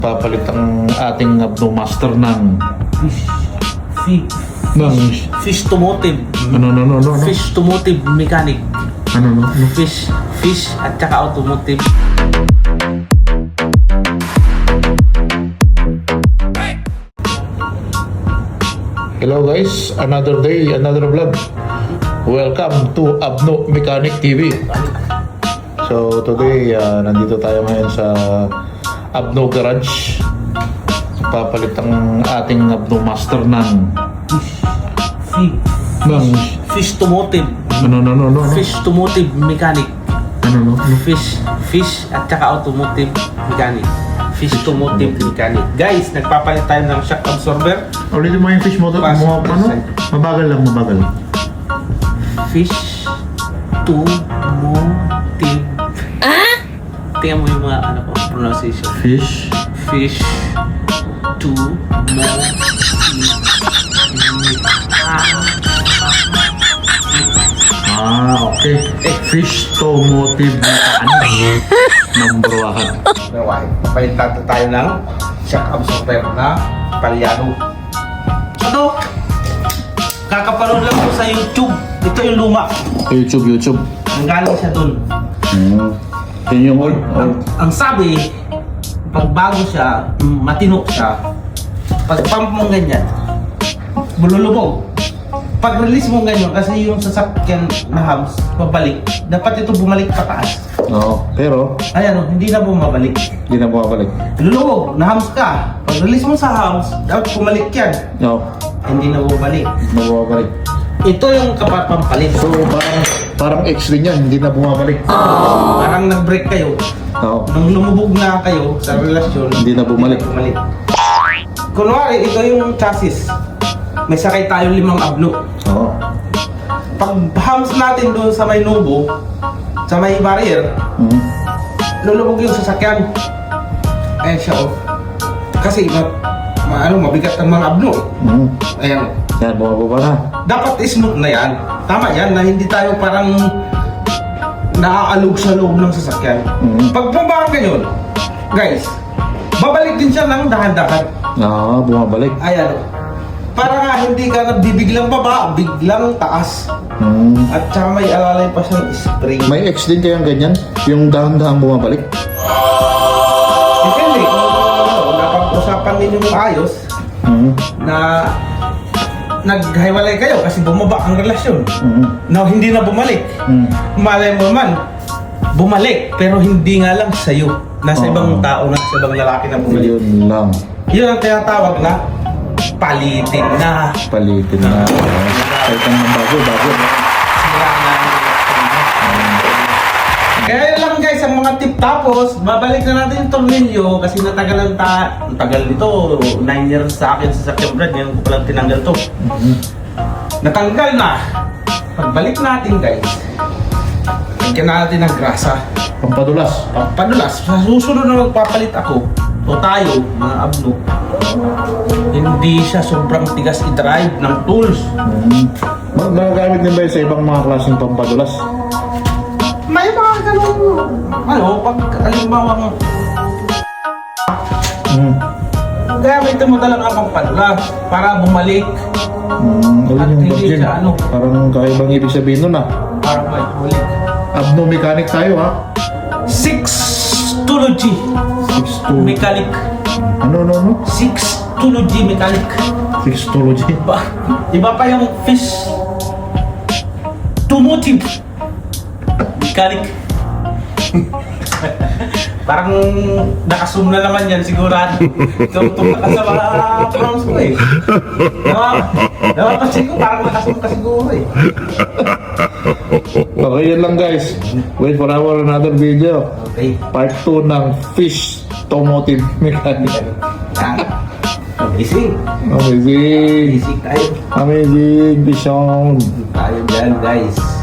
Papalit ang ating master ng Fish automotive. ano? Fish automotive mechanic. Ano? Fish at saka automotive. Hello guys, another day, another vlog. Welcome to Abno Mechanic TV. So today, nandito tayo ngayon sa Abno Garage. Papalit ang ating Abno master ng Fish automotive. ano? Fish automotive mechanic. Ano? Fish at saka automotive mechanic. Fish automotive mechanic. Guys, nagpapalit tayo ng shock absorber. Ulitin mo yung fish motor, ano? Mabagal lang. Fish automotive. Tingnan mo yung mga pronunciation. Fish okay. Fish automotive mechanic. Number 1. Papalit tayo ng shock absorber na Palyano. Ano? Kakapanood lang ko sa YouTube. Ito yung luma. YouTube. Ang galing siya dun. Yun yung old. Ang sabi, pag bago siya, matino siya, pag pump mo ganyan, bululubog. Pag release mo ganyan, kasi yung sasakyan na hubs, pabalik, dapat ito bumalik pataas. Oo, pero Ayan, hindi na bumabalik. hindi na bumabalik. Lulubog, na hubs ka. Pag release mo sa hubs, dapat bumalik yan. Oo, Hindi na bumalik. hindi na bumabalik. Ito yung kapapampalit. So parang X din yan, hindi na bumabalik. Parang nag-break kayo. Oo. Nung lumubog na kayo sa relasyon, Hindi na bumalik. Kunwari, ito yung chassis. May sakay tayo 5 abno. Oo. Pag hams natin doon sa may nubo, sa may barrier, lulubog yung sasakyan. Ayan siya, oh. Kasi mabigat ang mga abno. Ayan. Yan, bumababa na. Dapat smooth na yan. Tama yan, na hindi tayo parang naaalog sa loob ng sasakyan. Pag bumaba ganyan, guys, babalik din siya ng dahan-dahan. Oo, bumabalik. Ayan, oh. Para nga hindi ka nabibiglang baba, biglang taas. At saka may alalay pa siyang spring. May X din kayang ganyan? Yung dahan-dahan bumabalik? Depende kung napag-usapan ninyo maayos na naghiwalay kayo kasi bumaba ang relasyon. Na hindi na bumalik. Malay mo man, bumalik pero hindi nga lang sa'yo. Nasa ibang tao, nasa ibang lalaki na bumalik. Yun lang. Yun ang tinatawag na palitin na. Palitin na. Kahit ang bago. Kaya yun lang guys ang mga tip. Tapos babalik na natin yung tornilyo kasi natagalan tagal nito. 9 years sa akin sa sakyan brand. Ngayon ko palang tinanggal to. Natanggal na. Pagbalik natin guys, lagyan natin ng grasa. Pampadulas. Pampadulas. Sa susunod na magpapalit ako o tayo mga abno, hindi siya sobrang tigas i-drive ng tools. Magagamit din ba yun sa ibang mga klaseng pampadulas? May mga ganun, pag alimbawang gamitin mo talaga ang pampadulas para bumalik. At hindi virgin. siya, Parang kakaibang ibig sabihin nun Para bumalik. Abno mechanic tayo Sixtology mechanic. Ano? Sixtology mechanic. Sixtology. Iba pa yung fish automotive mechanic. Parang nakasum na naman yan sigurado. Tumutong ka sa mga proms ko eh. Napapansin ko parang nakasum ka siguro eh. Okay, yan lang guys. Wait for our another video. Okay. Part 2 ng fish automotive mechanic. Amazing. Amazing. Amazing tayo. Amazing vision. Tayo dyan guys.